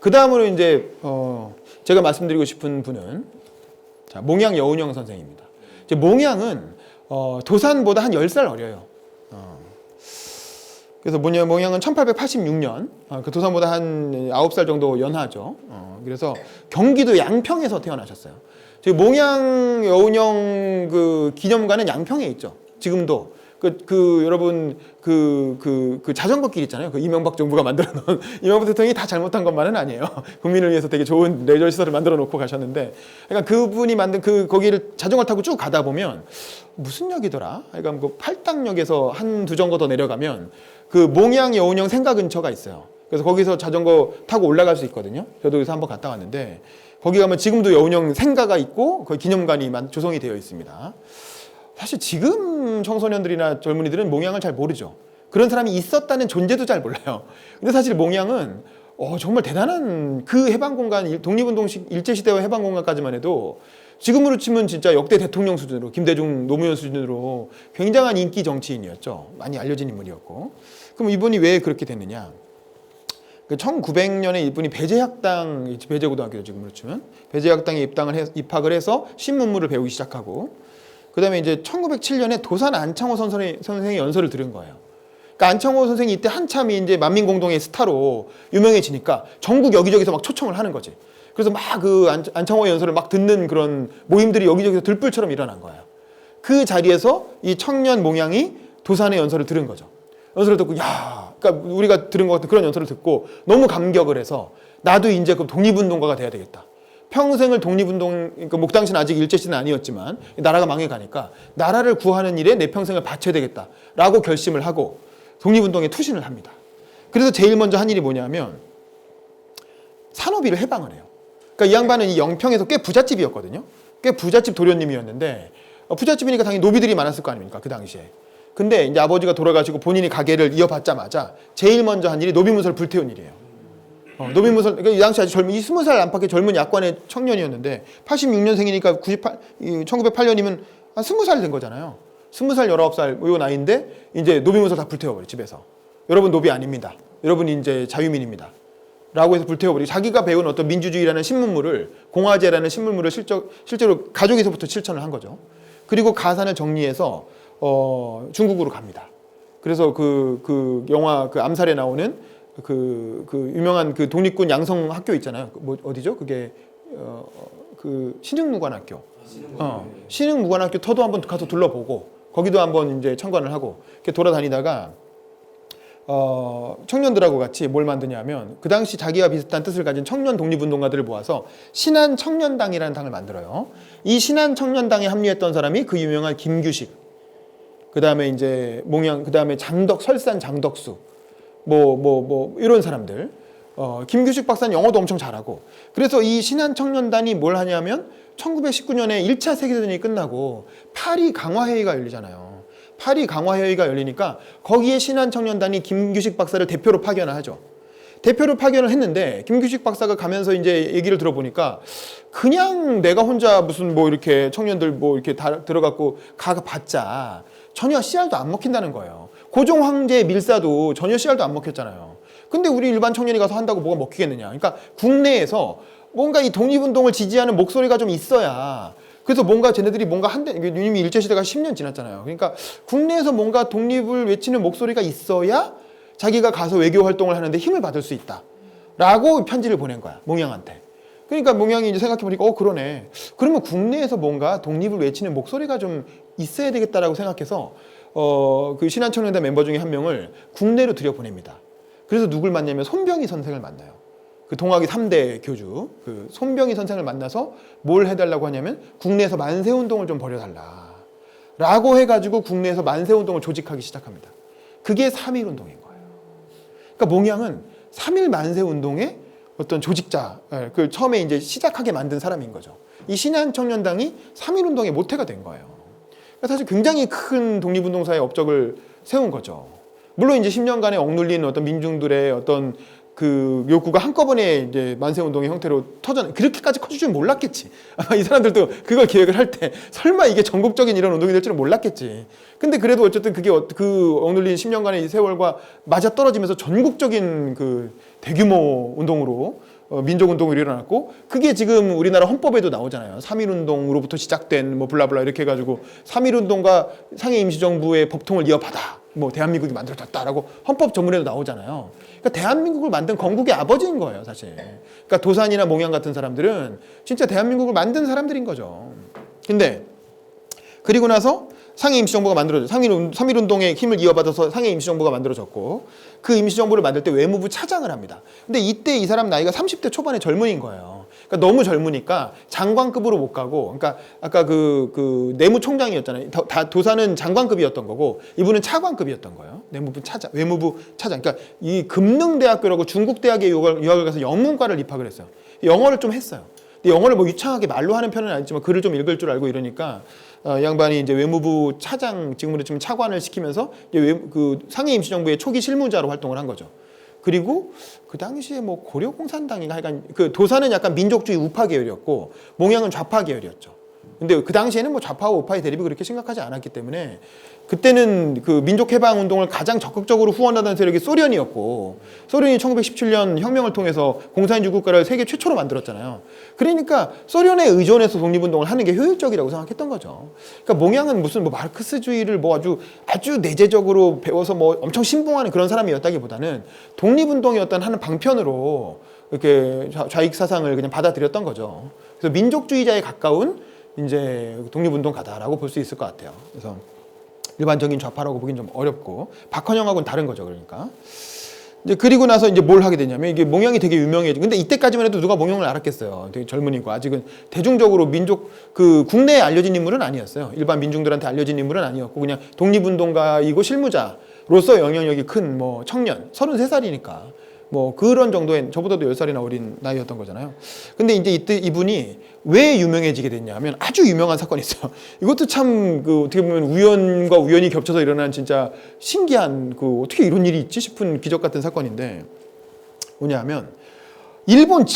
그 다음으로 이제 제가 말씀드리고 싶은 분은 자, 몽양 여운형 선생입니다. 이제 몽양은 도산보다 한 10살 어려요. 그래서 몽양은 1886년, 그 도산보다 한 9살 정도 연하죠. 그래서 경기도 양평에서 태어나셨어요. 저희 몽양 여운형 그 기념관은 양평에 있죠. 지금도. 여러분, 자전거 길 있잖아요. 그 이명박 정부가 만들어 놓은, 이명박 대통령이 다 잘못한 것만은 아니에요. 국민을 위해서 되게 좋은 레저 시설을 만들어 놓고 가셨는데, 그러니까 그분이 만든 거기를 자전거 타고 쭉 가다 보면, 무슨 역이더라? 그러니까 그 팔당역에서 한두 정거 더 내려가면, 그 몽양 여운형 생가 근처가 있어요. 그래서 거기서 자전거 타고 올라갈 수 있거든요. 저도 여기서 한번 갔다 왔는데, 거기 가면 지금도 여운형 생가가 있고, 거기 기념관이 조성이 되어 있습니다. 사실 지금 청소년들이나 젊은이들은 몽양을 잘 모르죠. 그런 사람이 있었다는 존재도 잘 몰라요. 근데 사실 몽양은 정말 대단한 그 해방공간, 독립운동식 일제시대와 해방공간까지만 해도 지금으로 치면 진짜 역대 대통령 수준으로, 김대중, 노무현 수준으로 굉장한 인기 정치인이었죠. 많이 알려진 인물이었고. 그럼 이분이 왜 그렇게 됐느냐? 1900년에 이분이 배제학당, 배제고등학교죠 지금으로 치면, 배제학당에 입학을 해서 신문물을 배우기 시작하고, 그 다음에 이제 1907년에 도산 안창호 선생의 연설을 들은 거예요. 그러니까 안창호 선생이 이때 한참 이제 만민공동의 스타로 유명해지니까 전국 여기저기서 막 초청을 하는 거지. 그래서 막 그 안창호의 연설을 막 듣는 그런 모임들이 여기저기서 들불처럼 일어난 거예요. 그 자리에서 이 청년 몽양이 도산의 연설을 들은 거죠. 연설을 듣고, 야, 그러니까 우리가 들은 것 같은 그런 연설을 듣고 너무 감격을 해서 나도 이제 그 독립운동가가 돼야 되겠다. 평생을 독립운동, 그러니까 당시는 아직 일제시대는 아니었지만 나라가 망해가니까 나라를 구하는 일에 내 평생을 바쳐야 되겠다라고 결심을 하고 독립운동에 투신을 합니다. 그래서 제일 먼저 한 일이 뭐냐면 산호비를 해방을 해요. 그러니까 이 양반은 이 영평에서 꽤 부잣집이었거든요. 꽤 부잣집 도련님이었는데 부잣집이니까 당연히 노비들이 많았을 거 아닙니까? 그 당시에. 근데 이제 아버지가 돌아가시고 본인이 가게를 이어받자마자 제일 먼저 한 일이 노비문서를 불태운 일이에요. 노비문서, 그러니까 이 당시 아주 20살 안팎의 젊은 약관의 청년이었는데 86년생이니까 1908년이면 한 20살 된 거잖아요. 20살, 19살 요 나이인데 이제 노비문서 다 불태워버려 집에서. 여러분 노비 아닙니다. 여러분이 이제 자유민입니다. 라고 해서 불태워버리고 자기가 배운 어떤 민주주의라는 신문물을, 공화제라는 신문물을 실제로 가족에서부터 실천을 한 거죠. 그리고 가산을 정리해서 중국으로 갑니다. 그래서 그 영화 그 암살에 나오는 그 유명한 그 독립군 양성 학교 있잖아요. 어디죠? 그게 그 신흥무관학교. 신흥무관학교 터도 한번 가서 둘러보고 거기도 한번 이제 참관을 하고 이렇게 돌아다니다가 청년들하고 같이 뭘 만드냐면 그 당시 자기와 비슷한 뜻을 가진 청년 독립운동가들을 모아서 신한청년당이라는 당을 만들어요. 이 신한청년당에 합류했던 사람이 그 유명한 김규식, 그 다음에 이제 몽양, 그 다음에 설산 장덕수, 이런 사람들. 김규식 박사는 영어도 엄청 잘하고. 그래서 이 신한청년단이 뭘 하냐면 1919년에 1차 세계대전이 끝나고 파리 강화회의가 열리잖아요. 파리 강화회의가 열리니까 거기에 신한청년단이 김규식 박사를 대표로 파견을 하죠. 대표로 파견을 했는데 김규식 박사가 가면서 이제 얘기를 들어보니까 그냥 내가 혼자 무슨 이렇게 청년들 이렇게 다 들어갖고 가봤자 전혀 씨알도 안 먹힌다는 거예요. 고종 황제의 밀사도 전혀 씨알도 안 먹혔잖아요. 근데 우리 일반 청년이 가서 한다고 뭐가 먹히겠느냐. 그러니까 국내에서 뭔가 이 독립운동을 지지하는 목소리가 좀 있어야, 그래서 뭔가 쟤네들이 뭔가 이미 일제시대가 10년 지났잖아요. 그러니까 국내에서 뭔가 독립을 외치는 목소리가 있어야 자기가 가서 외교 활동을 하는데 힘을 받을 수 있다. 라고 편지를 보낸 거야, 몽양한테. 그러니까 몽양이 이제 생각해보니까 그러네. 그러면 국내에서 뭔가 독립을 외치는 목소리가 좀 있어야 되겠다라고 생각해서 그 신한청년단 멤버 중에 한 명을 국내로 들여보냅니다. 그래서 누굴 만나면 손병희 선생을 만나요. 그 동학의 3대 교주, 그 손병희 선생을 만나서 뭘 해달라고 하냐면 국내에서 만세운동을 좀 벌여달라. 라고 해가지고 국내에서 만세운동을 조직하기 시작합니다. 그게 3.1운동인 거예요. 그러니까 몽양은 3.1 만세운동의 어떤 조직자, 그 처음에 이제 시작하게 만든 사람인 거죠. 이 신한청년당이 3.1운동의 모태가 된 거예요. 그러니까 사실 굉장히 큰 독립운동사의 업적을 세운 거죠. 물론 이제 10년간의 억눌린 어떤 민중들의 어떤 그 욕구가 한꺼번에 이제 만세운동의 형태로 그렇게까지 커질 줄 몰랐겠지. 아마 이 사람들도 그걸 기획을 할 때 설마 이게 전국적인 이런 운동이 될 줄은 몰랐겠지. 근데 그래도 어쨌든 그게 그 억눌린 10년간의 세월과 맞아떨어지면서 전국적인 그 대규모 운동으로 민족운동이 일어났고 그게 지금 우리나라 헌법에도 나오잖아요. 3.1운동으로부터 시작된 뭐 블라블라 이렇게 해가지고 3.1운동과 상해 임시정부의 법통을 이어받아 뭐 대한민국이 만들어졌다라고 헌법 전문에도 나오잖아요. 그러니까 대한민국을 만든 건국의 아버지인 거예요, 사실. 그러니까 도산이나 몽양 같은 사람들은 진짜 대한민국을 만든 사람들인 거죠. 근데 그리고 나서 상해 임시정부가 만들어졌죠. 3.1운동의 힘을 이어받아서 상해 임시정부가 만들어졌고 그 임시정부를 만들 때 외무부 차장을 합니다. 근데 이때 이 사람 나이가 30대 초반의 젊은이인 거예요. 그러니까 너무 젊으니까 장관급으로 못 가고, 그러니까 아까 그 내무총장이었잖아요. 다 도사는 장관급이었던 거고 이분은 차관급이었던 거예요. 내무부 차장, 외무부 차장. 그러니까 이 금능대학교라고 중국 대학에 유학을 가서 영문과를 입학을 했어요. 영어를 좀 했어요. 근데 영어를 뭐 유창하게 말로 하는 편은 아니지만 글을 좀 읽을 줄 알고 이러니까 양반이 이제 외무부 차장, 지금으로 좀 차관을 시키면서 이제 그 상해 임시정부의 초기 실무자로 활동을 한 거죠. 그리고 그 당시에 뭐 고려공산당인가 하여간 그 도사는 약간 민족주의 우파 계열이었고 몽양은 좌파 계열이었죠. 근데 그 당시에는 뭐 좌파와 우파의 대립이 그렇게 심각하지 않았기 때문에 그때는 그 민족해방운동을 가장 적극적으로 후원하던 세력이 소련이었고 소련이 1917년 혁명을 통해서 공산주의 국가를 세계 최초로 만들었잖아요. 그러니까 소련에 의존해서 독립운동을 하는 게 효율적이라고 생각했던 거죠. 그러니까 몽양은 무슨 뭐 마르크스주의를 뭐 아주 내재적으로 배워서 뭐 엄청 신봉하는 그런 사람이었다기보다는 독립운동의 어떤 하는 방편으로 이렇게 좌익 사상을 그냥 받아들였던 거죠. 그래서 민족주의자에 가까운 이제 독립운동가다라고 볼 수 있을 것 같아요. 그래서 일반적인 좌파라고 보긴 좀 어렵고 박헌영하고는 다른 거죠. 그러니까 이제 그리고 나서 이제 뭘 하게 되냐면 이게 몽양이 되게 유명해지고 근데 이때까지만 해도 누가 몽양을 알았겠어요. 되게 젊은이고 아직은 대중적으로 민족 그 국내에 알려진 인물은 아니었어요. 일반 민중들한테 알려진 인물은 아니었고 그냥 독립운동가이고 실무자로서 영향력이 큰 뭐 청년 33살이니까 뭐 그런 정도의 저보다도 10살이나 어린 나이였던 거잖아요. 근데 이제 이때 이분이 왜 유명해지게 됐냐면 아주 유명한 사건이 있어요. 이것도 참 그 어떻게 보면 우연과 우연이 겹쳐서 일어난 진짜 신기한 그 어떻게 이런 일이 있지 싶은 기적 같은 사건인데 뭐냐면 일본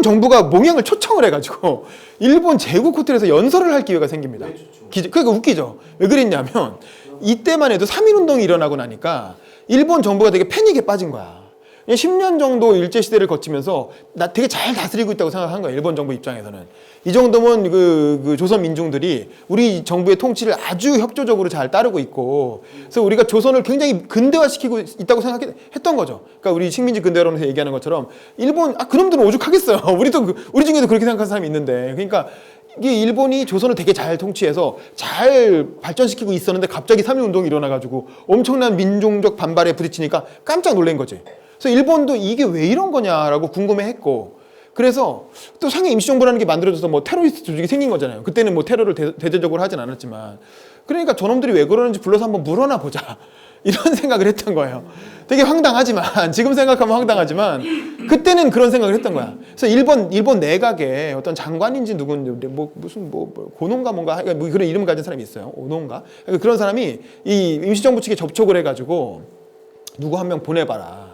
정부가 몽양을 초청을 해가지고 일본 제국 호텔에서 연설을 할 기회가 생깁니다. 그러니까 웃기죠. 왜 그랬냐면 이때만 해도 3.1운동이 일어나고 나니까 일본 정부가 되게 패닉에 빠진 거야. 10년 정도 일제시대를 거치면서 나 되게 잘 다스리고 있다고 생각한 거예요. 일본 정부 입장에서는. 이 정도면 그 조선 민중들이 우리 정부의 통치를 아주 협조적으로 잘 따르고 있고 그래서 우리가 조선을 굉장히 근대화시키고 있다고 생각했던 거죠. 그러니까 우리 식민지 근대화론에서 얘기하는 것처럼 일본 그놈들은 오죽하겠어요. 우리 중에도 그렇게 생각하는 사람이 있는데 그러니까 이게 일본이 조선을 되게 잘 통치해서 잘 발전시키고 있었는데 갑자기 3.1운동이 일어나가지고 엄청난 민족적 반발에 부딪히니까 깜짝 놀란 거지. 그래서 일본도 이게 왜 이런 거냐라고 궁금해했고 그래서 또 상해 임시정부라는 게 만들어져서 뭐 테러리스트 조직이 생긴 거잖아요. 그때는 뭐 테러를 대대적으로 하진 않았지만 그러니까 저놈들이 왜 그러는지 불러서 한번 물어나 보자 이런 생각을 했던 거예요. 되게 황당하지만 지금 생각하면 황당하지만 그때는 그런 생각을 했던 거야. 그래서 일본 내각에 어떤 장관인지 누군지 뭐 무슨 뭐 고농가 뭔가 뭐 그런 이름을 가진 사람이 있어요. 오농가 그런 사람이 이 임시정부 측에 접촉을 해가지고 누구 한 명 보내봐라.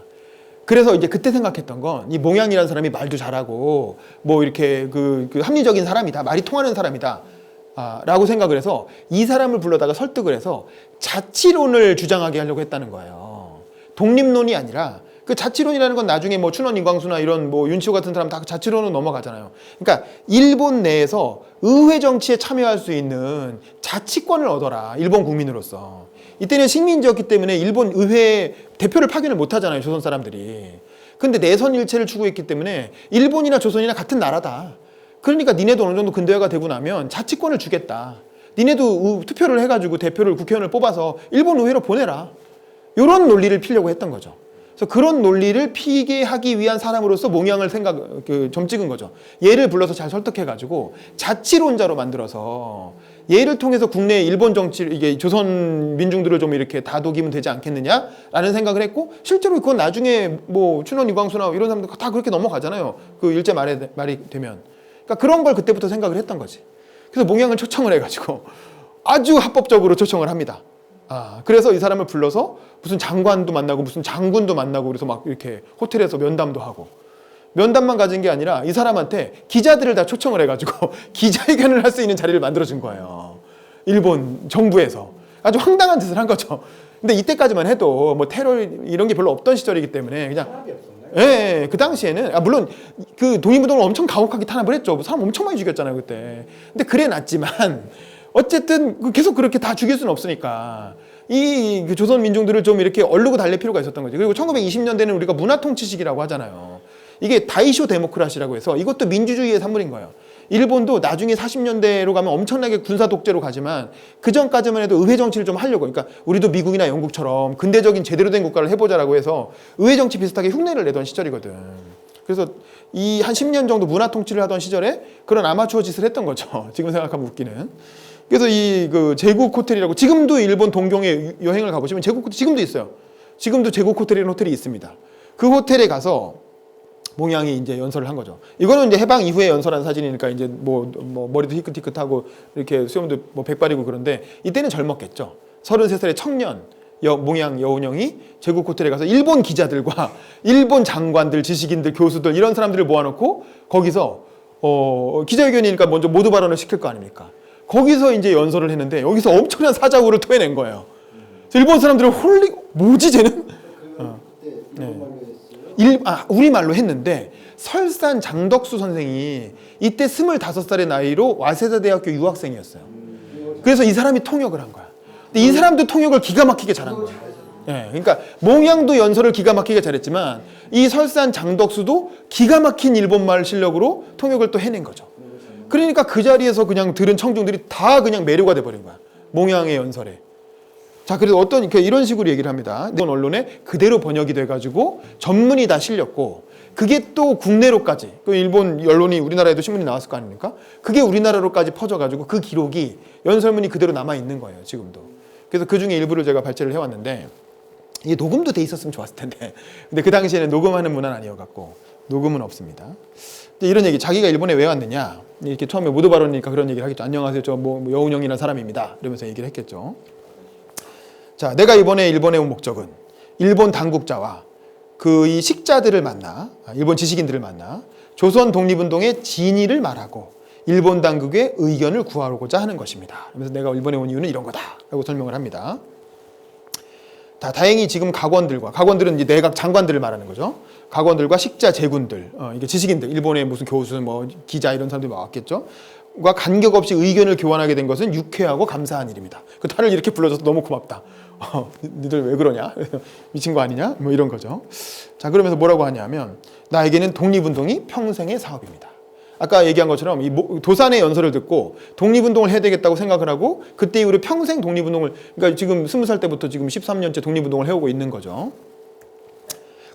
그래서 이제 그때 생각했던 건 이 몽양이라는 사람이 말도 잘하고 뭐 이렇게 그 합리적인 사람이다. 말이 통하는 사람이다. 라고 생각을 해서 이 사람을 불러다가 설득을 해서 자치론을 주장하게 하려고 했다는 거예요. 독립론이 아니라 그 자치론이라는 건 나중에 뭐 춘원 인광수나 이런 뭐 윤치호 같은 사람 다 자치론으로 넘어가잖아요. 그러니까 일본 내에서 의회 정치에 참여할 수 있는 자치권을 얻어라. 일본 국민으로서. 이때는 식민지였기 때문에 일본 의회 대표를 파견을 못 하잖아요. 조선 사람들이. 근데 내선 일체를 추구했기 때문에 일본이나 조선이나 같은 나라다. 그러니까 니네도 어느 정도 근대화가 되고 나면 자치권을 주겠다. 니네도 투표를 해가지고 대표를 국회의원을 뽑아서 일본 의회로 보내라. 이런 논리를 피려고 했던 거죠. 그래서 그런 논리를 피게 하기 위한 사람으로서 몽양을 점 찍은 거죠. 얘를 불러서 잘 설득해가지고 자치론자로 만들어서 얘를 통해서 국내 일본 정치, 이게 조선 민중들을 좀 이렇게 다독이면 되지 않겠느냐라는 생각을 했고 실제로 그건 나중에 뭐 춘원 이광수나 이런 사람들 다 그렇게 넘어가잖아요. 그 일제 말이 되면. 그러니까 그런 걸 그때부터 생각을 했던 거지. 그래서 몽양을 초청을 해가지고 아주 합법적으로 초청을 합니다. 그래서 이 사람을 불러서 무슨 장관도 만나고 무슨 장군도 만나고 그래서 막 이렇게 호텔에서 면담도 하고 면담만 가진 게 아니라 이 사람한테 기자들을 다 초청을 해가지고 기자회견을 할 수 있는 자리를 만들어준 거예요. 일본 정부에서. 아주 황당한 짓을 한 거죠. 근데 이때까지만 해도 뭐 테러 이런 게 별로 없던 시절이기 때문에 그냥 예, 그 당시에는 물론 그 독립운동을 엄청 가혹하게 탄압을 했죠. 사람 엄청 많이 죽였잖아요 그때. 근데 그래 놨지만 어쨌든 계속 그렇게 다 죽일 수는 없으니까 이 조선 민중들을 좀 이렇게 얼르고 달랠 필요가 있었던 거죠. 그리고 1920년대는 우리가 문화 통치 시기라고 하잖아요. 이게 다이쇼 데모크라시라고 해서 이것도 민주주의의 산물인 거예요. 일본도 나중에 40년대로 가면 엄청나게 군사 독재로 가지만 그 전까지만 해도 의회 정치를 좀 하려고, 그러니까 우리도 미국이나 영국처럼 근대적인 제대로 된 국가를 해보자라고 해서 의회 정치 비슷하게 흉내를 내던 시절이거든. 그래서 이 한 10년 정도 문화 통치를 하던 시절에 그런 아마추어 짓을 했던 거죠. 지금 생각하면 웃기는. 그래서 이 그 제국 호텔이라고, 지금도 일본 동경에 여행을 가보시면 제국 호텔 지금도 있어요. 지금도 제국 호텔이라는 호텔이 있습니다. 그 호텔에 가서 몽양이 이제 연설을 한 거죠. 이거는 이제 해방 이후에 연설한 사진이니까 이제 뭐 머리도 희끗희끗하고 이렇게 수염도 뭐 백발이고 그런데 이때는 젊었겠죠. 33살의 청년 몽양 여운형이 제국 호텔에 가서 일본 기자들과 일본 장관들, 지식인들, 교수들 이런 사람들을 모아놓고 거기서 기자회견이니까 먼저 모두 발언을 시킬 거 아닙니까? 거기서 이제 연설을 했는데 여기서 엄청난 사자후를 토해낸 거예요. 일본 사람들은 뭐지 쟤는? 네. 우리말로 했는데 설산 장덕수 선생이 이때 25살의 나이로 와세다 대학교 유학생이었어요. 그래서 이 사람이 통역을 한 거야. 근데 이 사람도 통역을 기가 막히게 잘한 거야. 네, 그러니까 몽양도 연설을 기가 막히게 잘했지만 이 설산 장덕수도 기가 막힌 일본말 실력으로 통역을 또 해낸 거죠. 그러니까 그 자리에서 그냥 들은 청중들이 다 그냥 매료가 돼버린 거야. 몽양의 연설에. 자, 그래서 이런 식으로 얘기를 합니다. 일본 언론에 그대로 번역이 돼가지고 전문이 다 실렸고, 그게 또 국내로까지, 그 일본 언론이 우리나라에도 신문이 나왔을 거 아닙니까? 그게 우리나라로까지 퍼져가지고 그 기록이, 연설문이 그대로 남아있는 거예요, 지금도. 그래서 그 중에 일부를 제가 발췌를 해왔는데, 이게 녹음도 돼 있었으면 좋았을 텐데, 근데 그 당시에는 녹음하는 문화는 아니어갖고, 녹음은 없습니다. 이런 얘기, 자기가 일본에 왜 왔느냐, 이렇게 처음에 모두 발언이니까 그런 얘기를 하겠죠. 안녕하세요, 저 여운형이라는 사람입니다. 이러면서 얘기를 했겠죠. 자, 내가 이번에 일본에 온 목적은 일본 당국자와 이 식자들을 만나, 일본 지식인들을 만나 조선 독립운동의 진위를 말하고 일본 당국의 의견을 구하고자 하는 것입니다. 그래서 내가 일본에 온 이유는 이런 거다 라고 설명을 합니다. 다행히 지금 각원들은 이제 내각 장관들을 말하는 거죠. 각원들과 식자 제군들, 이게 지식인들, 일본의 무슨 교수, 기자 이런 사람들이 왔겠죠. 과 간격 없이 의견을 교환하게 된 것은 유쾌하고 감사한 일입니다. 나를 이렇게 불러줘서 너무 고맙다. 니들 왜 그러냐? 미친 거 아니냐? 이런 거죠. 자, 그러면서 뭐라고 하냐면, 나에게는 독립운동이 평생의 사업입니다. 아까 얘기한 것처럼 이 도산의 연설을 듣고 독립운동을 해야 되겠다고 생각을 하고 그때 이후로 평생 독립운동을, 그러니까 지금 20살 때부터 지금 13년째 독립운동을 해오고 있는 거죠.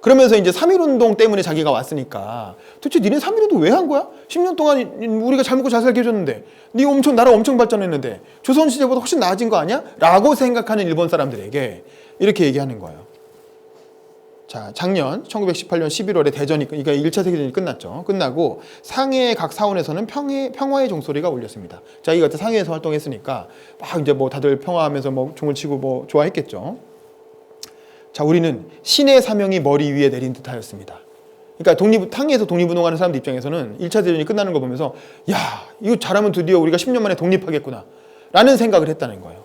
그러면서 이제 3.1운동 때문에 자기가 왔으니까 도대체 니네 3.1운동 왜 한 거야? 10년 동안 우리가 잘 먹고 잘 살게 해줬는데, 니 나라 엄청 발전했는데 조선시대보다 훨씬 나아진 거 아니야? 라고 생각하는 일본 사람들에게 이렇게 얘기하는 거예요. 자, 작년 1918년 11월에 대전이, 그러니까 1차 세계대전이 끝났죠. 끝나고 상해의 각 사원에서는 평화의 종소리가 울렸습니다. 자기가 그때 상해에서 활동했으니까 막 이제 다들 평화하면서 종을 치고 좋아했겠죠. 자, 우리는 신의 사명이 머리 위에 내린 듯하였습니다. 그러니까 상해에서 독립운동하는 사람들 입장에서는 1차 대전이 끝나는 거 보면서, 야, 이거 잘하면 드디어 우리가 10년 만에 독립하겠구나 라는 생각을 했다는 거예요.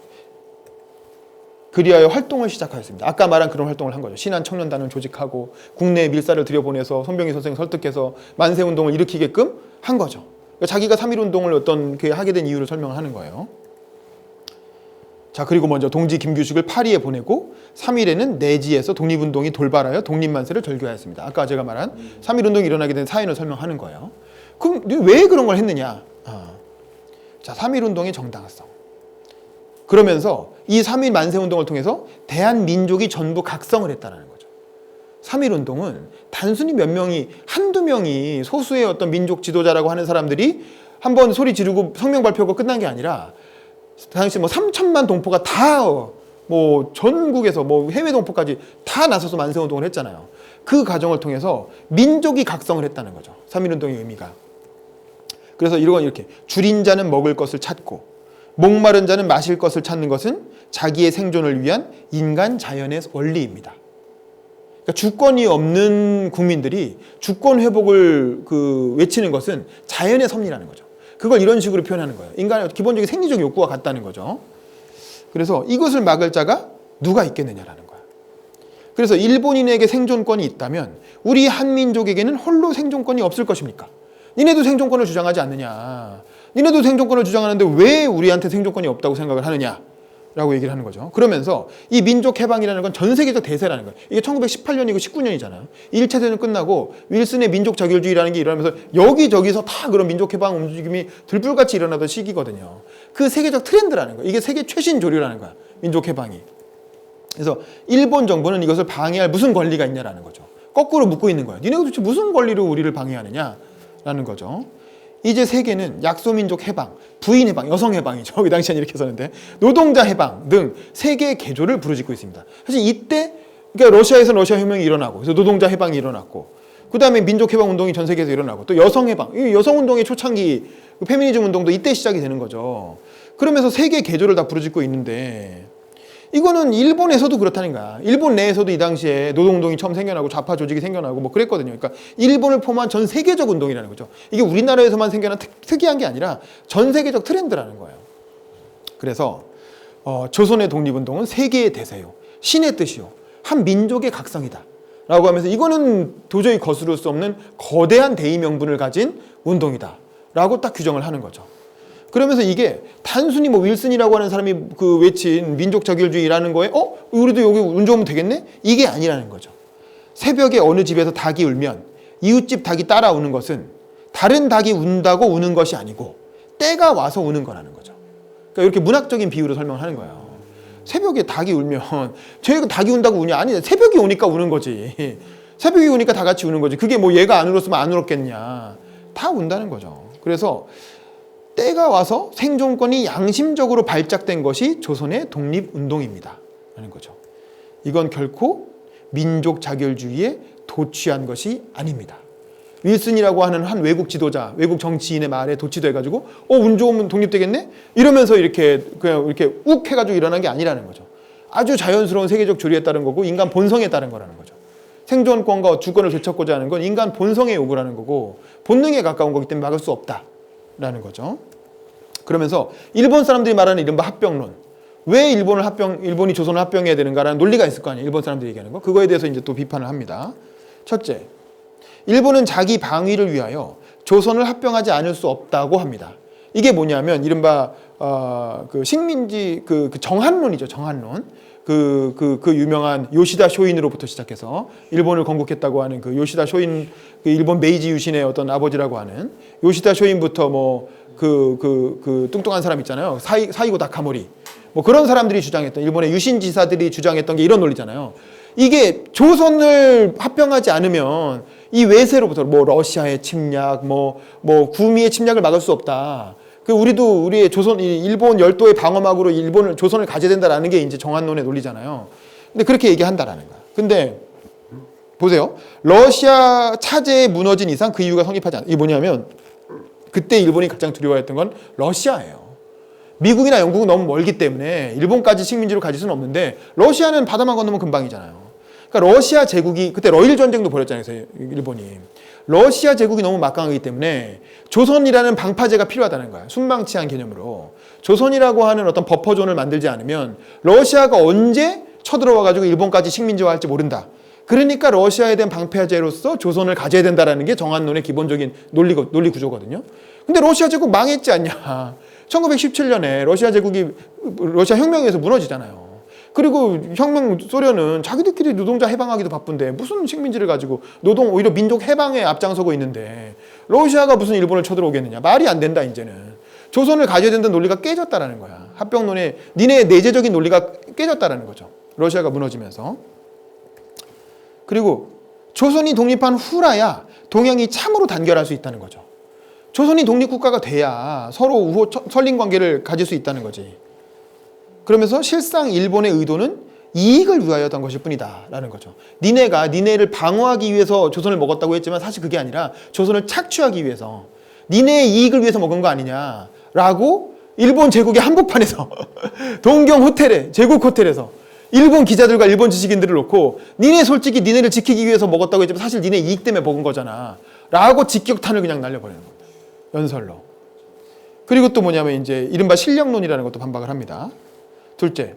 그리하여 활동을 시작하였습니다. 아까 말한 그런 활동을 한 거죠. 신한 청년단을 조직하고 국내에 밀사를 들여보내서 손병희 선생을 설득해서 만세운동을 일으키게끔 한 거죠. 그러니까 자기가 3.1운동을 하게 된 이유를 설명을 하는 거예요. 자, 그리고 먼저 동지 김규식을 파리에 보내고 3일에는 내지에서 독립운동이 돌발하여 독립만세를 절교하였습니다. 아까 제가 말한 3.1운동이 일어나게 된 사연을 설명하는 거예요. 그럼 왜 그런 걸 했느냐? 자, 3.1운동의 정당성. 그러면서 이 3.1 만세운동을 통해서 대한민족이 전부 각성을 했다는 거죠. 3.1운동은 단순히 한두 명이 소수의 어떤 민족 지도자라고 하는 사람들이 한번 소리 지르고 성명 발표하고 끝난 게 아니라 당시 3천만 동포가 다 전국에서 해외 동포까지 다 나서서 만세운동을 했잖아요. 그 과정을 통해서 민족이 각성을 했다는 거죠. 3.1운동의 의미가. 그래서 이렇게 줄인 자는 먹을 것을 찾고 목마른 자는 마실 것을 찾는 것은 자기의 생존을 위한 인간 자연의 원리입니다. 그러니까 주권이 없는 국민들이 주권 회복을 외치는 것은 자연의 섭리라는 거죠. 그걸 이런 식으로 표현하는 거예요. 인간의 기본적인 생리적 욕구와 같다는 거죠. 그래서 이것을 막을 자가 누가 있겠느냐라는 거야. 그래서 일본인에게 생존권이 있다면 우리 한민족에게는 홀로 생존권이 없을 것입니까? 니네도 생존권을 주장하지 않느냐. 니네도 생존권을 주장하는데 왜 우리한테 생존권이 없다고 생각을 하느냐. 라고 얘기를 하는 거죠. 그러면서 이 민족 해방이라는 건 전 세계적 대세라는 거예요. 이게 1918년이고 19년이잖아요. 1차 대전 끝나고 윌슨의 민족 자결주의라는 게 일어나면서 여기저기서 다 그런 민족 해방 움직임이 들불같이 일어나던 시기거든요. 그 세계적 트렌드라는 거예요. 이게 세계 최신 조류라는 거야. 민족 해방이. 그래서 일본 정부는 이것을 방해할 무슨 권리가 있냐라는 거죠. 거꾸로 묻고 있는 거예요. 니네가 도대체 무슨 권리로 우리를 방해하느냐라는 거죠. 이제 세계는 약소민족 해방, 부인 해방, 여성 해방이죠. 그 당시에는 이렇게 썼는데 노동자 해방 등 세계의 개조를 부르짖고 있습니다. 사실 이때 그러니까 러시아에서 러시아 혁명이 일어나고 그래서 노동자 해방이 일어났고 그 다음에 민족 해방 운동이 전 세계에서 일어나고 또 여성 해방, 이 여성 운동의 초창기 페미니즘 운동도 이때 시작이 되는 거죠. 그러면서 세계 개조를 다 부르짖고 있는데 이거는 일본에서도 그렇다는 거야. 일본 내에서도 이 당시에 노동운동이 처음 생겨나고 좌파 조직이 생겨나고 뭐 그랬거든요. 그러니까 일본을 포함한 전 세계적 운동이라는 거죠. 이게 우리나라에서만 생겨난 특이한 게 아니라 전 세계적 트렌드라는 거예요. 그래서 조선의 독립운동은 세계의 대세요. 신의 뜻이요. 한 민족의 각성이다. 라고 하면서 이거는 도저히 거스를 수 없는 거대한 대의 명분을 가진 운동이다. 라고 딱 규정을 하는 거죠. 그러면서 이게 단순히 뭐 윌슨이라고 하는 사람이 그 외친 민족 자결주의라는 거에 우리도 여기 운 좋으면 되겠네? 이게 아니라는 거죠. 새벽에 어느 집에서 닭이 울면 이웃집 닭이 따라 우는 것은 다른 닭이 운다고 우는 것이 아니고 때가 와서 우는 거라는 거죠. 그러니까 이렇게 문학적인 비유로 설명을 하는 거예요. 새벽에 닭이 울면 저희가 닭이 운다고 우냐? 아니, 새벽이 오니까 우는 거지. 새벽이 오니까 다 같이 우는 거지. 그게 뭐 얘가 안 울었으면 안 울었겠냐. 다 운다는 거죠. 그래서 때가 와서 생존권이 양심적으로 발작된 것이 조선의 독립운동입니다. 라는 거죠. 이건 결코 민족 자결주의에 도취한 것이 아닙니다. 윌슨이라고 하는 한 외국 지도자, 외국 정치인의 말에 도취돼가지고 운 좋으면 독립되겠네? 이러면서 이렇게 그냥 이렇게 욱 해가지고 일어난 게 아니라는 거죠. 아주 자연스러운 세계적 조리에 따른 거고 인간 본성에 따른 거라는 거죠. 생존권과 주권을 되찾고자 하는 건 인간 본성의 요구라는 거고 본능에 가까운 거기 때문에 막을 수 없다라는 거죠. 그러면서 일본 사람들이 말하는 이른바 합병론. 왜 일본이 조선을 합병해야 되는가라는 논리가 있을 거 아니에요. 일본 사람들이 얘기하는 거. 그거에 대해서 이제 또 비판을 합니다. 첫째, 일본은 자기 방위를 위하여 조선을 합병하지 않을 수 없다고 합니다. 이게 뭐냐면 이른바 그 식민지 그 정한론이죠. 정한론. 그 유명한 요시다 쇼인으로부터 시작해서 일본을 건국했다고 하는 그 요시다 쇼인, 그 일본 메이지 유신의 어떤 아버지라고 하는 요시다 쇼인부터 뭐 그 뚱뚱한 사람 있잖아요. 사이고 다카모리. 뭐 그런 사람들이 주장했던, 일본의 유신 지사들이 주장했던 게 이런 논리잖아요. 이게 조선을 합병하지 않으면 이 외세로부터 뭐 러시아의 침략, 뭐 구미의 침략을 막을 수 없다. 우리도 우리의 일본 열도의 방어막으로 조선을 가져야 된다라는 게 이제 정한론의 논리잖아요. 근데 그렇게 얘기한다라는 거야. 근데 보세요. 러시아 차제에 무너진 이상 그 이유가 성립하지 않아. 이게 뭐냐면 그때 일본이 가장 두려워했던 건 러시아예요. 미국이나 영국은 너무 멀기 때문에 일본까지 식민지로 가질 수는 없는데 러시아는 바다만 건너면 금방이잖아요. 그러니까 러시아 제국이 그때 러일 전쟁도 벌였잖아요. 일본이. 러시아 제국이 너무 막강하기 때문에 조선이라는 방파제가 필요하다는 거야. 순방치한 개념으로. 조선이라고 하는 어떤 버퍼존을 만들지 않으면 러시아가 언제 쳐들어와가지고 일본까지 식민지화할지 모른다. 그러니까 러시아에 대한 방파제로서 조선을 가져야 된다는 게 정한론의 기본적인 논리 구조거든요. 근데 러시아 제국 망했지 않냐. 1917년에 러시아 혁명에서 무너지잖아요. 그리고 소련은 자기들끼리 노동자 해방하기도 바쁜데 무슨 식민지를 가지고 오히려 민족 해방에 앞장서고 있는데 러시아가 무슨 일본을 쳐들어오겠느냐. 말이 안 된다 이제는. 조선을 가져야 된다는 논리가 깨졌다라는 거야. 합병론의 니네의 내재적인 논리가 깨졌다라는 거죠. 러시아가 무너지면서. 그리고 조선이 독립한 후라야 동양이 참으로 단결할 수 있다는 거죠. 조선이 독립국가가 돼야 서로 우호 설린 관계를 가질 수 있다는 거지. 그러면서 실상 일본의 의도는 이익을 위하여던 것일 뿐이다 라는 거죠. 니네를 방어하기 위해서 조선을 먹었다고 했지만 사실 그게 아니라 조선을 착취하기 위해서 니네의 이익을 위해서 먹은 거 아니냐 라고 일본 제국의 한복판에서 동경 호텔에 제국 호텔에서 일본 기자들과 일본 지식인들을 놓고 솔직히 니네를 지키기 위해서 먹었다고 했지만 사실 니네 이익 때문에 먹은 거잖아 라고 직격탄을 그냥 날려버리는 겁니다. 연설로. 그리고 또 뭐냐면 이제 이른바 실력론이라는 것도 반박을 합니다. 둘째,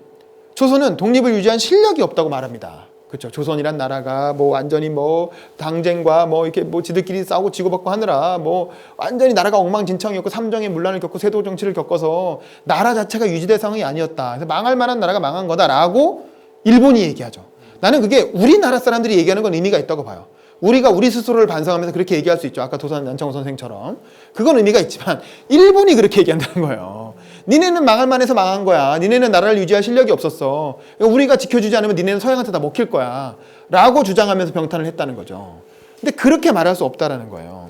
조선은 독립을 유지한 실력이 없다고 말합니다. 그렇죠. 조선이란 나라가 뭐 완전히 뭐 당쟁과 뭐 이렇게 뭐 지들끼리 싸우고 지고받고 하느라 뭐 완전히 나라가 엉망진창이었고 삼정의 문란을 겪고 세도 정치를 겪어서 나라 자체가 유지될 상황이 아니었다. 그래서 망할 만한 나라가 망한 거다라고 일본이 얘기하죠. 나는 그게 우리나라 사람들이 얘기하는 건 의미가 있다고 봐요. 우리가 우리 스스로를 반성하면서 그렇게 얘기할 수 있죠. 아까 도산 안창호 선생처럼. 그건 의미가 있지만 일본이 그렇게 얘기한다는 거예요. 니네는 망할 만해서 망한 거야. 니네는 나라를 유지할 실력이 없었어. 우리가 지켜주지 않으면 니네는 서양한테 다 먹힐 거야. 라고 주장하면서 병탄을 했다는 거죠. 근데 그렇게 말할 수 없다라는 거예요.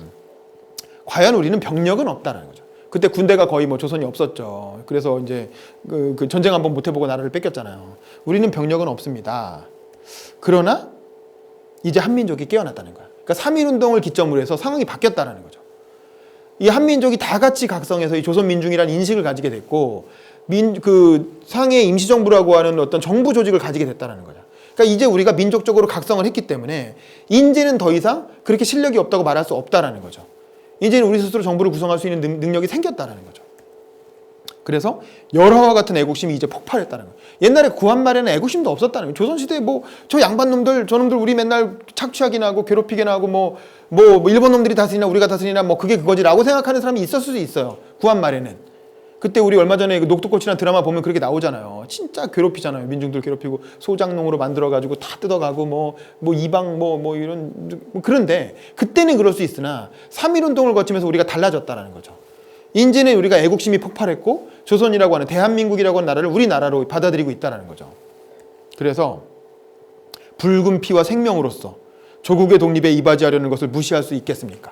과연 우리는 병력은 없다라는 거죠. 그때 군대가 거의 뭐 조선이 없었죠. 그래서 이제 그 전쟁 한번 못 해보고 나라를 뺏겼잖아요. 우리는 병력은 없습니다. 그러나 이제 한민족이 깨어났다는 거야. 그러니까 3.1운동을 기점으로 해서 상황이 바뀌었다는 거죠. 이 한민족이 다 같이 각성해서 이 조선민중이라는 인식을 가지게 됐고 상해 임시정부라고 하는 어떤 정부 조직을 가지게 됐다는 거죠. 그러니까 이제 우리가 민족적으로 각성을 했기 때문에 이제는 더 이상 그렇게 실력이 없다고 말할 수 없다는 거죠. 이제는 우리 스스로 정부를 구성할 수 있는 능력이 생겼다는 거죠. 그래서 열화와 같은 애국심이 이제 폭발했다는 거예요. 옛날에 구한말에는 애국심도 없었다는 거예요. 조선시대에 뭐 저 양반놈들 저놈들 우리 맨날 착취하기나 하고 괴롭히기나 하고 뭐 일본 놈들이 다스리나 우리가 다스리나 뭐 그게 그거지라고 생각하는 사람이 있었을 수도 있어요. 구한말에는. 그때 우리 얼마 전에 그 녹두꽃이라는 드라마 보면 그렇게 나오잖아요. 진짜 괴롭히잖아요. 민중들 괴롭히고 소장농으로 만들어가지고 다 뜯어가고 뭐 이방 뭐 이런 그런데 그때는 그럴 수 있으나 3.1운동을 거치면서 우리가 달라졌다는 거죠. 이제는 우리가 애국심이 폭발했고 조선이라고 하는 대한민국이라고 하는 나라를 우리나라로 받아들이고 있다는 거죠. 그래서 붉은 피와 생명으로서 조국의 독립에 이바지하려는 것을 무시할 수 있겠습니까?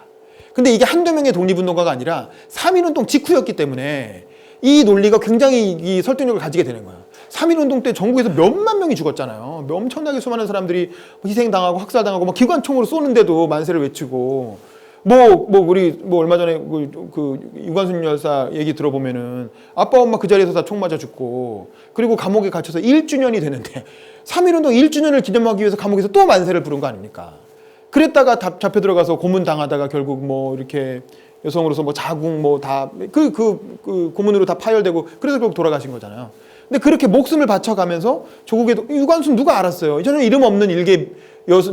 근데 이게 한두 명의 독립운동가가 아니라 3.1운동 직후였기 때문에 이 논리가 굉장히 이 설득력을 가지게 되는 거예요. 3.1운동 때 전국에서 몇만 명이 죽었잖아요. 엄청나게 수많은 사람들이 희생당하고 학살당하고 막 기관총으로 쏘는데도 만세를 외치고 우리 얼마 전에 그 유관순 여사 얘기 들어보면은 아빠 엄마 그 자리에서 다 총 맞아 죽고 그리고 감옥에 갇혀서 1주년이 되는데 3.1운동 1주년을 기념하기 위해서 감옥에서 또 만세를 부른 거 아닙니까? 그랬다가 잡혀 들어가서 고문 당하다가 결국 뭐 이렇게 여성으로서 뭐 자궁 뭐 다 그 고문으로 다 파열되고 그래서 결국 돌아가신 거잖아요. 근데 그렇게 목숨을 바쳐가면서 조국에도 유관순 누가 알았어요? 전혀 이름 없는 일개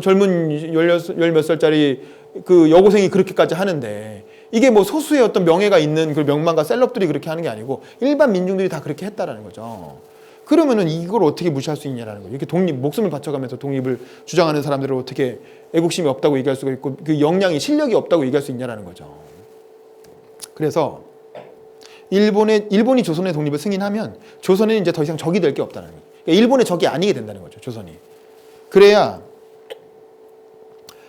젊은 열 몇 살짜리 그 여고생이 그렇게까지 하는데 이게 뭐 소수의 어떤 명예가 있는 그 명망가 셀럽들이 그렇게 하는 게 아니고 일반 민중들이 다 그렇게 했다라는 거죠. 그러면은 이걸 어떻게 무시할 수 있냐라는 거죠. 이렇게 목숨을 바쳐가면서 독립을 주장하는 사람들을 어떻게 애국심이 없다고 얘기할 수가 있고 그 역량이 실력이 없다고 얘기할 수 있냐라는 거죠. 그래서 일본이 조선의 독립을 승인하면 조선에는 이제 더 이상 적이 될 게 없다는 거예요. 그러니까 일본의 적이 아니게 된다는 거죠. 조선이. 그래야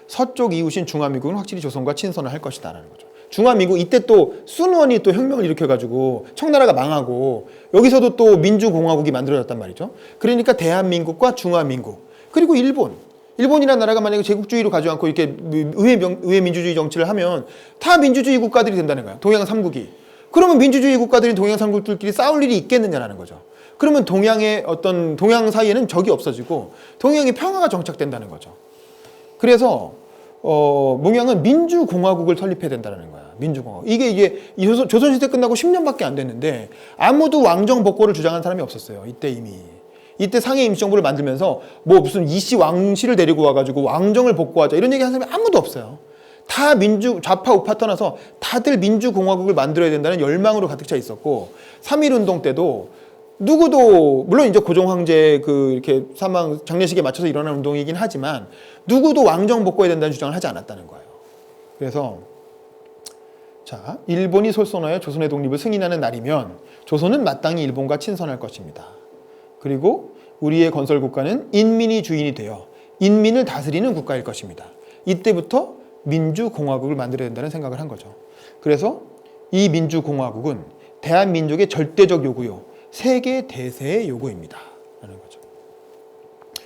서쪽 이웃인 중화민국은 확실히 조선과 친선을 할 것이다라는 거죠. 중화민국 이때 또 순원이 또 혁명을 일으켜가지고 청나라가 망하고 여기서도 또 민주공화국이 만들어졌단 말이죠. 그러니까 대한민국과 중화민국 그리고 일본이라는 나라가 만약에 제국주의로 가지 않고 이렇게 의회 민주주의 정치를 하면 다 민주주의 국가들이 된다는 거예요. 동양 3국이. 그러면 민주주의 국가들이 동양 3국들끼리 싸울 일이 있겠느냐라는 거죠. 그러면 동양 사이에는 적이 없어지고 동양의 평화가 정착된다는 거죠. 그래서 몽양은 민주공화국을 설립해야 된다는 거야. 민주공화국. 이게 조선시대 끝나고 10년밖에 안 됐는데 아무도 왕정 복고를 주장한 사람이 없었어요. 이때 이미. 이때 상해 임시정부를 만들면서 뭐 무슨 이씨 왕씨를 데리고 와가지고 왕정을 복고하자 이런 얘기 하는 사람이 아무도 없어요. 다 좌파 우파 떠나서 다들 민주공화국을 만들어야 된다는 열망으로 가득 차 있었고 3.1운동 때도 누구도 물론 이제 고종 황제 이렇게 사망 장례식에 맞춰서 일어난 운동이긴 하지만 누구도 왕정 복고해야 된다는 주장을 하지 않았다는 거예요. 그래서 자, 일본이 솔선하여 조선의 독립을 승인하는 날이면 조선은 마땅히 일본과 친선할 것입니다. 그리고 우리의 건설 국가는 인민이 주인이 되어 인민을 다스리는 국가일 것입니다. 이때부터 민주공화국을 만들어야 된다는 생각을 한 거죠. 그래서 이 민주공화국은 대한민족의 절대적 요구요. 세계 대세의 요구입니다. 라는 거죠.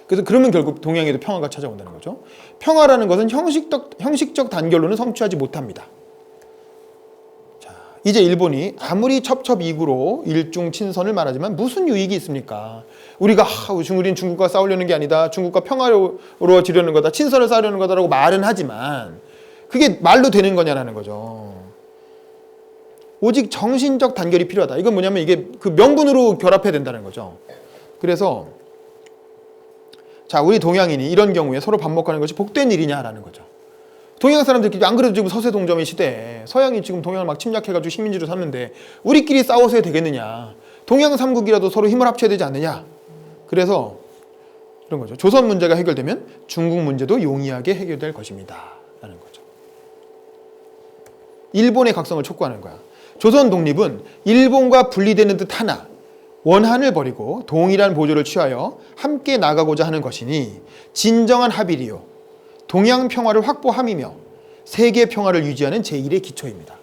그래서 그러면 결국 동양에도 평화가 찾아온다는 거죠. 평화라는 것은 형식적 단결로는 성취하지 못합니다. 자, 이제 일본이 아무리 첩첩이구로 일중 친선을 말하지만 무슨 유익이 있습니까? 우리는 중국과 싸우려는 게 아니다. 중국과 평화로워지려는 거다. 친선을 쌓으려는 거다라고 말은 하지만 그게 말로 되는 거냐라는 거죠. 오직 정신적 단결이 필요하다. 이건 뭐냐면 이게 그 명분으로 결합해야 된다는 거죠. 그래서 자, 우리 동양인이 이런 경우에 서로 반목하는 것이 복된 일이냐라는 거죠. 동양 사람들끼리 안 그래도 지금 서세동점의 시대에 서양이 지금 동양을 막 침략해가지고 식민지로 샀는데 우리끼리 싸워서 해야 되겠느냐. 동양 삼국이라도 서로 힘을 합쳐야 되지 않느냐. 그래서 이런 거죠. 조선 문제가 해결되면 중국 문제도 용이하게 해결될 것입니다. 라는 거죠. 일본의 각성을 촉구하는 거야. 조선 독립은 일본과 분리되는 듯 하나 원한을 버리고 동일한 보조를 취하여 함께 나가고자 하는 것이니 진정한 합의리요. 동양 평화를 확보함이며 세계 평화를 유지하는 제1의 기초입니다.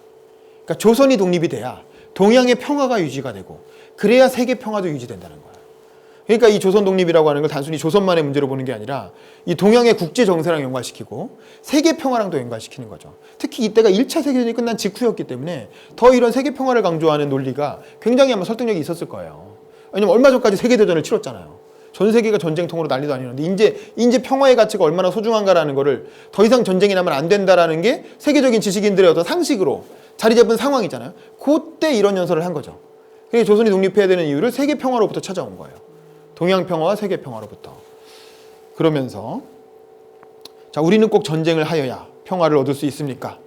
그러니까 조선이 독립이 돼야 동양의 평화가 유지가 되고 그래야 세계 평화도 유지된다는 거예요. 그러니까 이 조선 독립이라고 하는 걸 단순히 조선만의 문제로 보는 게 아니라 이 동양의 국제 정세랑 연관시키고 세계 평화랑도 연관시키는 거죠. 특히 이때가 1차 세계대전이 끝난 직후였기 때문에 더 이런 세계 평화를 강조하는 논리가 굉장히 아마 설득력이 있었을 거예요. 왜냐면 얼마 전까지 세계대전을 치렀잖아요. 전 세계가 전쟁통으로 난리도 아니었는데 이제 평화의 가치가 얼마나 소중한가라는 거를 더 이상 전쟁이 나면 안 된다라는 게 세계적인 지식인들의 어떤 상식으로 자리 잡은 상황이잖아요. 그때 이런 연설을 한 거죠. 그래서 조선이 독립해야 되는 이유를 세계 평화로부터 찾아온 거예요. 동양 평화와 세계 평화로부터. 그러면서 자, 우리는 꼭 전쟁을 하여야 평화를 얻을 수 있습니까?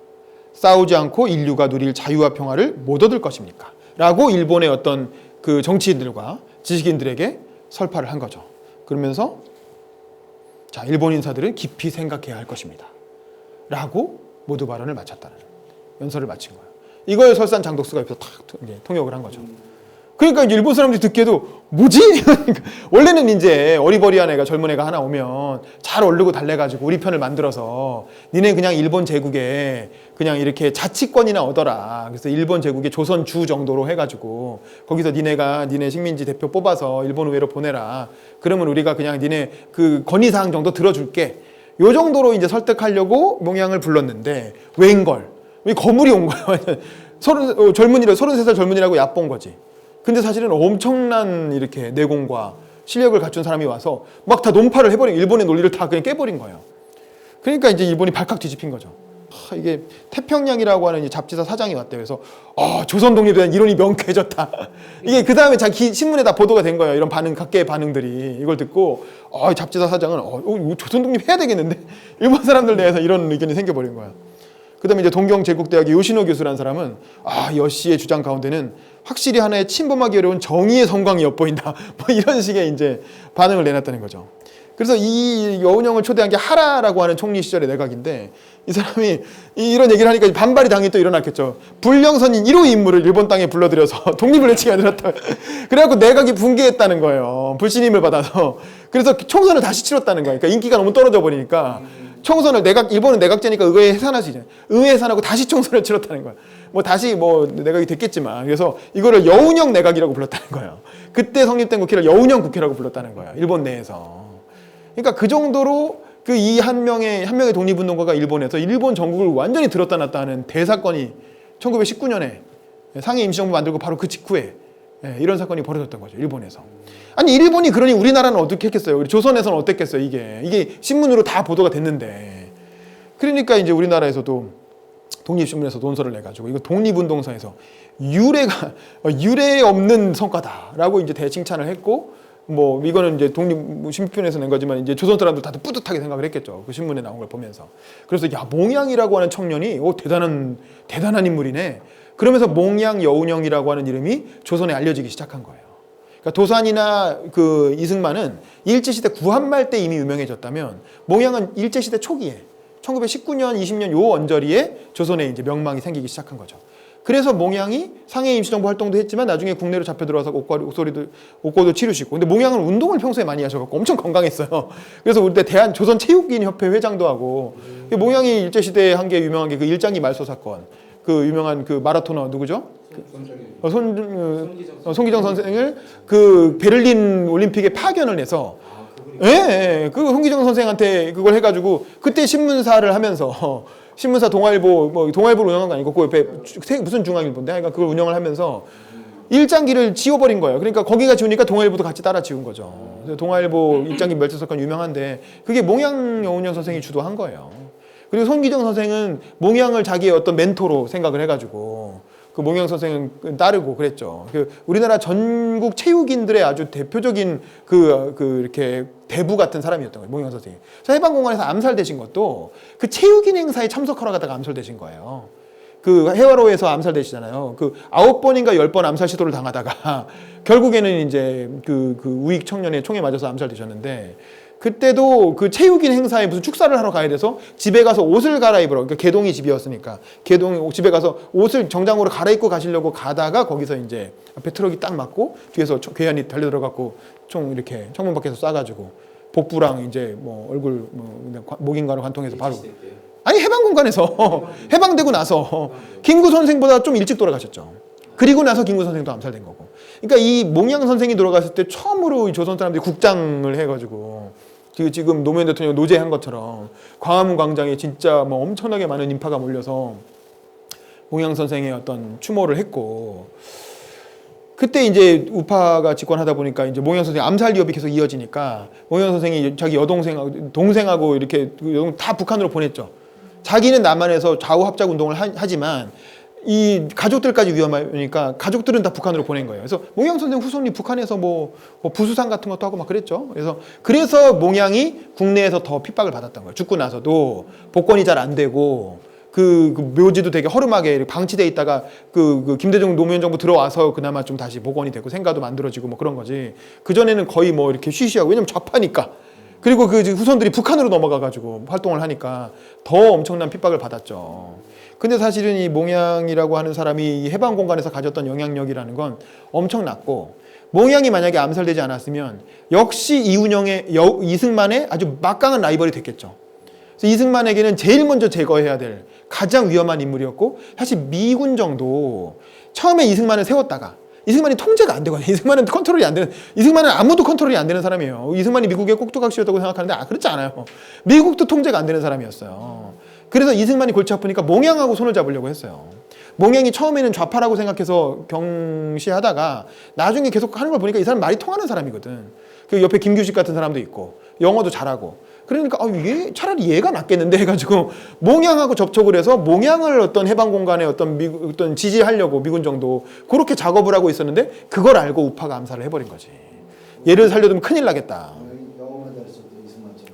싸우지 않고 인류가 누릴 자유와 평화를 못 얻을 것입니까? 라고 일본의 어떤 그 정치인들과 지식인들에게 설파를 한 거죠. 그러면서 자, 일본 인사들은 깊이 생각해야 할 것입니다. 라고 모두 발언을 마쳤다는 연설을 마친 거예요. 이걸 설산 장독수가 옆에서 탁 통역을 한 거죠. 그러니까 이제 일본 사람들이 듣기에도 뭐지? 원래는 이제 어리버리한 애가 젊은 애가 하나 오면 잘 어울리고 달래가지고 우리 편을 만들어서 니네 그냥 일본 제국에 그냥 이렇게 자치권이나 얻어라. 그래서 일본 제국의 조선주 정도로 해가지고 거기서 니네 식민지 대표 뽑아서 일본 의회로 보내라. 그러면 우리가 그냥 니네 그 건의사항 정도 들어줄게. 요 정도로 이제 설득하려고 몽양을 불렀는데 웬걸? 왜 거물이 온 거야? 젊은이라 33살 젊은이라고 얕본 거지. 근데 사실은 엄청난 이렇게 내공과 실력을 갖춘 사람이 와서 막 다 논파를 해버린 일본의 논리를 다 그냥 깨버린 거예요. 그러니까 이제 일본이 발칵 뒤집힌 거죠. 이게 태평양이라고 하는 이 잡지사 사장이 왔대요. 그래서 조선 독립에 대한 이론이 명쾌해졌다. 이게 그 다음에 자기 신문에 다 보도가 된 거예요. 이런 반응, 각계의 반응들이 이걸 듣고 잡지사 사장은 조선 독립 해야 되겠는데 일본 사람들 내에서 이런 의견이 생겨버린 거야. 그 다음에 이제 동경제국대학의 요시노 교수라는 사람은 여씨의 주장 가운데는 확실히 하나의 침범하기 어려운 정의의 성광이 엿보인다. 뭐 이런 식의 이제 반응을 내놨다는 거죠. 그래서 이 여운형을 초대한 게 하라라고 하는 총리 시절의 내각인데 이 사람이 이런 얘기를 하니까 반발이 당연히 또 일어났겠죠. 불령선인 1호 인물을 일본 땅에 불러들여서 독립을 외치게 만들었다. 그래갖고 내각이 붕괴했다는 거예요. 불신임을 받아서. 그래서 총선을 다시 치렀다는 거예요. 그러니까 인기가 너무 떨어져 버리니까 총선을 일본은 내각제니까 의회 해산할 수 있잖아요. 의회 해산하고 다시 총선을 치렀다는 거야. 다시 내각이 됐겠지만. 그래서 이거를 여운형 내각이라고 불렀다는 거예요. 그때 성립된 국회를 여운형 국회라고 불렀다는 거예요. 일본 내에서. 그러니까 그 정도로 이 한 명의 독립운동가가 일본에서 일본 전국을 완전히 들었다 놨다 하는 대사건이 1919년에 상해 임시정부 만들고 바로 그 직후에 이런 사건이 벌어졌던 거죠. 일본에서. 아니 일본이 그러니 우리나라는 어떻게 했겠어요? 우리 조선에서는 어땠겠어요? 이게 신문으로 다 보도가 됐는데. 그러니까 이제 우리나라에서도 독립신문에서 논설을 내가지고 이거 독립운동사에서 유례 없는 성과다라고 이제 대칭찬을 했고 이거는 이제 독립신문에서 낸 거지만 이제 조선 사람들 다들 뿌듯하게 생각을 했겠죠. 그 신문에 나온 걸 보면서. 그래서 몽양이라고 하는 청년이 대단한 인물이네. 그러면서 몽양 여운형이라고 하는 이름이 조선에 알려지기 시작한 거예요. 그러니까 도산이나 그 이승만은 일제시대 구한말 때 이미 유명해졌다면 몽양은 일제시대 초기에 1919년, 20년 요 언저리에 조선에 이제 명망이 생기기 시작한 거죠. 그래서 몽양이 상해 임시정부 활동도 했지만 나중에 국내로 잡혀 들어와서 옥고도 치르시고. 근데 몽양은 운동을 평소에 많이 하셔갖고 엄청 건강했어요. 그래서 우리 때 조선체육인협회 회장도 하고. 몽양이 일제시대에 한 게 유명한 게 그 일장기 말소 사건. 그 유명한 그 마라토너 누구죠? 손기정 선생을 그 베를린 올림픽에 파견을 해서 그 손기정 선생한테 그걸 해가지고 그때 신문사를 하면서 신문사 동아일보를 운영한 거 아니고 그 옆에 무슨 중앙일보인데 그러니까 그걸 운영을 하면서 일장기를 지워버린 거예요. 그러니까 거기가 지우니까 동아일보도 같이 따라 지운 거죠. 그래서 동아일보 일장기 멸치 사건 유명한데 그게 몽양 여운형 선생이 주도한 거예요. 그리고 손기정 선생은 몽양을 자기의 어떤 멘토로 생각을 해가지고 그 몽양 선생은 따르고 그랬죠. 그 우리나라 전국 체육인들의 아주 대표적인 이렇게 대부 같은 사람이었던 거예요. 몽양 선생이. 해방공간에서 암살되신 것도 그 체육인 행사에 참석하러 가다가 암살되신 거예요. 그 해화로에서 암살되시잖아요. 그 9번인가 10번 암살 시도를 당하다가 결국에는 이제 그 우익 청년의 총에 맞아서 암살되셨는데, 그때도 그 체육인 행사에 무슨 축사를 하러 가야 돼서 집에 가서 옷을 갈아입으러, 그러니까 개동이 집이었으니까 개동 집에 가서 옷을 정장으로 갈아입고 가시려고 가다가 거기서 이제 앞에 트럭이 딱 맞고 뒤에서 괴한이 달려 들어갖고 총 이렇게 창문 밖에서 쏴가지고 복부랑 이제 뭐 얼굴 목인가를 관통해서 바로, 아니 해방공간에서 해방되고 나서 김구 선생보다 좀 일찍 돌아가셨죠. 그리고 나서 김구 선생도 암살된 거고. 그러니까 이 몽양 선생이 돌아갔을 때 처음으로 조선 사람들이 국장을 해가지고 지금 노무현 대통령 노제한 것처럼 광화문 광장에 진짜 뭐 엄청나게 많은 인파가 몰려서 몽양 선생의 어떤 추모를 했고, 그때 이제 우파가 집권하다 보니까 이제 몽양 선생 암살 위협이 계속 이어지니까 몽양 선생이 자기 동생하고 이렇게 다 북한으로 보냈죠. 자기는 남한에서 좌우 합작 운동을 하지만 이 가족들까지 위험하니까 가족들은 다 북한으로 보낸 거예요. 그래서 몽양 선생 후손이 북한에서 뭐 부수상 같은 것도 하고 막 그랬죠. 그래서 몽양이 국내에서 더 핍박을 받았던 거예요. 죽고 나서도 복권이 잘 안 되고 그 묘지도 되게 허름하게 방치돼 있다가 그 김대중 노무현 정부 들어와서 그나마 좀 다시 복원이 되고 생가도 만들어지고 뭐 그런 거지. 그 전에는 거의 뭐 이렇게 쉬쉬하고, 왜냐면 좌파니까. 그리고 그 후손들이 북한으로 넘어가가지고 활동을 하니까 더 엄청난 핍박을 받았죠. 근데 사실은 이 몽양이라고 하는 사람이 해방 공간에서 가졌던 영향력이라는 건 엄청났고, 몽양이 만약에 암살되지 않았으면 역시 이승만의 아주 막강한 라이벌이 됐겠죠. 그래서 이승만에게는 제일 먼저 제거해야 될 가장 위험한 인물이었고, 사실 미군정도 처음에 이승만을 세웠다가 이승만이 통제가 안 되거든요. 이승만은 컨트롤이 안 되는, 이승만은 아무도 컨트롤이 안 되는 사람이에요. 이승만이 미국의 꼭두각시였다고 생각하는데 그렇지 않아요. 미국도 통제가 안 되는 사람이었어요. 그래서 이승만이 골치 아프니까 몽양하고 손을 잡으려고 했어요. 몽양이 처음에는 좌파라고 생각해서 경시하다가 나중에 계속 하는 걸 보니까 이 사람 말이 통하는 사람이거든. 그 옆에 김규식 같은 사람도 있고 영어도 잘하고, 그러니까 차라리 얘가 낫겠는데 해가지고 몽양하고 접촉을 해서 몽양을 어떤 해방 공간에 어떤 지지하려고 미군정도 그렇게 작업을 하고 있었는데, 그걸 알고 우파가 암살을 해버린 거지. 얘를 살려두면 큰일 나겠다.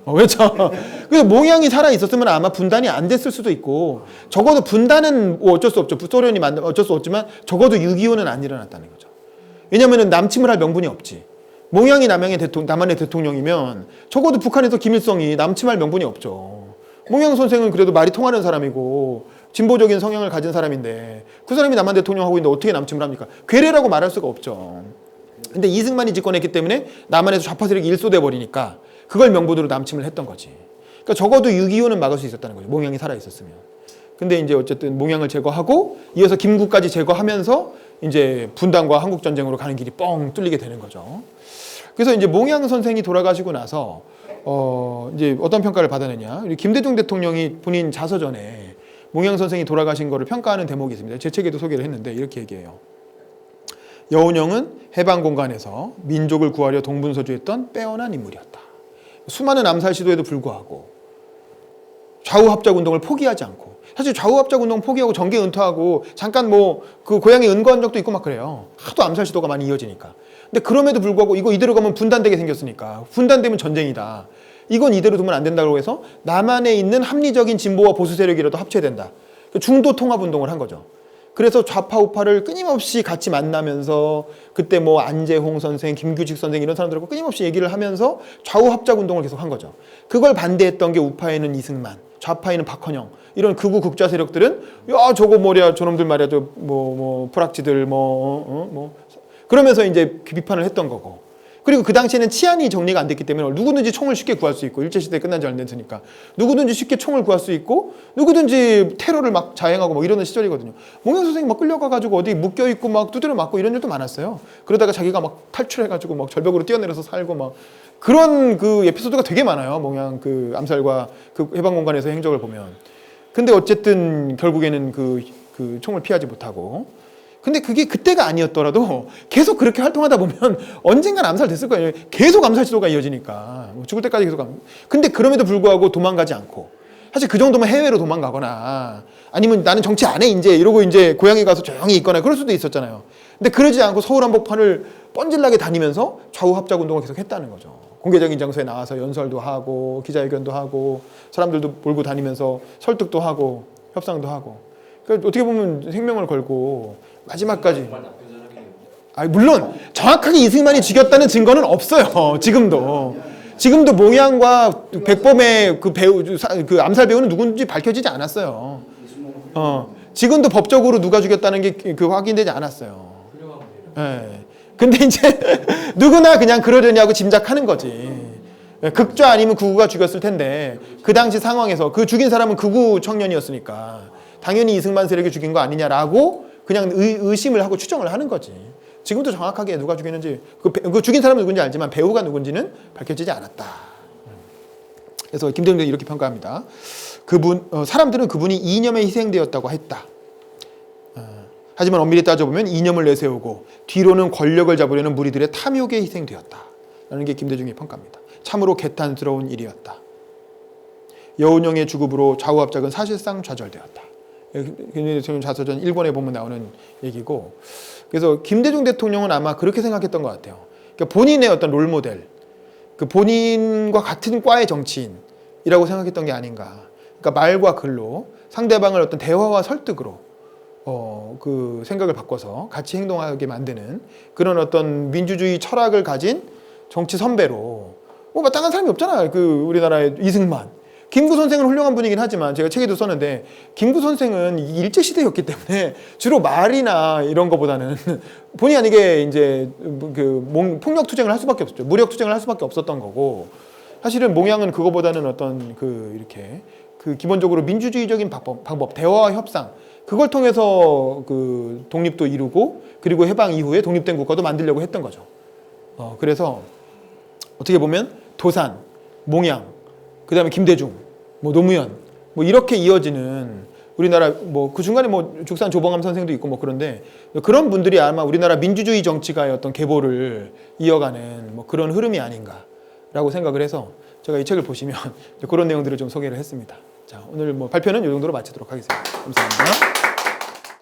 그렇죠. 그래서 몽양이 살아 있었으면 아마 분단이 안 됐을 수도 있고, 적어도 분단은 어쩔 수 없죠. 소련이 어쩔 수 없지만 적어도 6.25는 안 일어났다는 거죠. 왜냐하면 남침을 할 명분이 없지. 몽양이 남한의 대통령이면 적어도 북한에서 김일성이 남침할 명분이 없죠. 몽양 선생은 그래도 말이 통하는 사람이고 진보적인 성향을 가진 사람인데 그 사람이 남한 대통령 하고 있는데 어떻게 남침을 합니까? 괴뢰라고 말할 수가 없죠. 근데 이승만이 집권했기 때문에 남한에서 좌파 세력이 일소돼 버리니까 그걸 명분으로 남침을 했던 거지. 그러니까 적어도 6.25는 막을 수 있었다는 거죠. 몽양이 살아 있었으면. 근데 이제 어쨌든 몽양을 제거하고 이어서 김구까지 제거하면서 이제 분단과 한국 전쟁으로 가는 길이 뻥 뚫리게 되는 거죠. 그래서 이제 몽양 선생이 돌아가시고 나서 이제 어떤 평가를 받았느냐? 김대중 대통령이 본인 자서전에 몽양 선생이 돌아가신 거를 평가하는 대목이 있습니다. 제 책에도 소개를 했는데 이렇게 얘기해요. 여운형은 해방 공간에서 민족을 구하려 동분서주했던 빼어난 인물이었다. 수많은 암살 시도에도 불구하고 좌우 합작 운동을 포기하지 않고, 사실 좌우 합작 운동 포기하고 정계 은퇴하고 잠깐 그 고향에 은거한 적도 있고 막 그래요. 하도 암살 시도가 많이 이어지니까. 근데 그럼에도 불구하고 이대로 가면 분단되게 생겼으니까, 분단되면 전쟁이다. 이건 이대로 두면 안 된다고 해서 남한에 있는 합리적인 진보와 보수 세력이라도 합쳐야 된다. 중도 통합 운동을 한 거죠. 그래서 좌파 우파를 끊임없이 같이 만나면서 그때 안재홍 선생, 김규식 선생 이런 사람들하고 끊임없이 얘기를 하면서 좌우 합작 운동을 계속 한 거죠. 그걸 반대했던 게 우파에는 이승만, 좌파에는 박헌영 이런 극우 극좌 세력들은 저거 저놈들 말이야 프락지들 그러면서 이제 비판을 했던 거고. 그리고 그 당시에는 치안이 정리가 안 됐기 때문에 누구든지 총을 쉽게 구할 수 있고, 일제시대 끝난 지 얼마 됐으니까 누구든지 쉽게 총을 구할 수 있고 누구든지 테러를 막 자행하고 이러는 시절이거든요. 몽양 선생이 막 끌려가가지고 어디 묶여있고 막 두드려 맞고 이런 일도 많았어요. 그러다가 자기가 막 탈출해가지고 막 절벽으로 뛰어내려서 살고 막 그런 그 에피소드가 되게 많아요. 몽양 그 암살과 그 해방공간에서 행적을 보면. 근데 어쨌든 결국에는 그 총을 피하지 못하고, 근데 그게 그때가 아니었더라도 계속 그렇게 활동하다 보면 언젠간 암살됐을 거예요. 계속 암살 시도가 이어지니까 죽을 때까지 계속 근데 그럼에도 불구하고 도망가지 않고, 사실 그 정도면 해외로 도망가거나 아니면 나는 정치 안 해 이제 이러고 이제 고향에 가서 조용히 있거나 그럴 수도 있었잖아요. 근데 그러지 않고 서울 한복판을 뻔질나게 다니면서 좌우 합작 운동을 계속 했다는 거죠. 공개적인 장소에 나와서 연설도 하고 기자회견도 하고 사람들도 몰고 다니면서 설득도 하고 협상도 하고. 그러니까 어떻게 보면 생명을 걸고 마지막까지. 물론 정확하게 이승만이 죽였다는 증거는 없어요. 지금도 몽양과 백범의 그 배우, 그 암살 배우는 누군지 밝혀지지 않았어요. 지금도 법적으로 누가 죽였다는 게 그 확인되지 않았어요. 예. 근데 이제 누구나 그냥 그러려냐고 짐작하는 거지. 극좌 아니면 극우가 죽였을 텐데 그 당시 상황에서 그 죽인 사람은 극우 청년이었으니까 당연히 이승만 세력이 죽인 거 아니냐라고 그냥 의심을 하고 추정을 하는 거지. 지금도 정확하게 누가 죽였는지 그 죽인 사람은 누군지 알지만 배우가 누군지는 밝혀지지 않았다. 그래서 김대중은 이렇게 평가합니다. 사람들은 그분이 이념에 희생되었다고 했다. 하지만 엄밀히 따져보면 이념을 내세우고 뒤로는 권력을 잡으려는 무리들의 탐욕에 희생되었다. 라는 게 김대중의 평가입니다. 참으로 개탄스러운 일이었다. 여운형의 주급으로 좌우합작은 사실상 좌절되었다. 김대중 자서전 1권에 보면 나오는 얘기고, 그래서 김대중 대통령은 아마 그렇게 생각했던 것 같아요. 그러니까 본인의 어떤 롤모델, 그 본인과 같은 과의 정치인이라고 생각했던 게 아닌가. 그러니까 말과 글로 상대방을 어떤 대화와 설득으로 그 생각을 바꿔서 같이 행동하게 만드는 그런 어떤 민주주의 철학을 가진 정치 선배로 마땅한 사람이 없잖아요. 그 우리나라의 이승만. 김구 선생은 훌륭한 분이긴 하지만 제가 책에도 썼는데 김구 선생은 일제시대였기 때문에 주로 말이나 이런 거보다는 본의 아니게 이제 그 폭력 투쟁을 할 수밖에 없었죠. 무력 투쟁을 할 수밖에 없었던 거고, 사실은 몽양은 그거보다는 어떤 이렇게 기본적으로 민주주의적인 방법, 대화와 협상, 그걸 통해서 그 독립도 이루고 그리고 해방 이후에 독립된 국가도 만들려고 했던 거죠. 그래서 어떻게 보면 도산, 몽양, 그 다음에 김대중, 노무현, 이렇게 이어지는 우리나라 그 중간에 죽산 조봉암 선생도 있고 그런데 그런 분들이 아마 우리나라 민주주의 정치가의 어떤 계보를 이어가는 그런 흐름이 아닌가라고 생각을 해서 제가 이 책을 보시면 그런 내용들을 좀 소개를 했습니다. 자, 오늘 발표는 이 정도로 마치도록 하겠습니다. 감사합니다.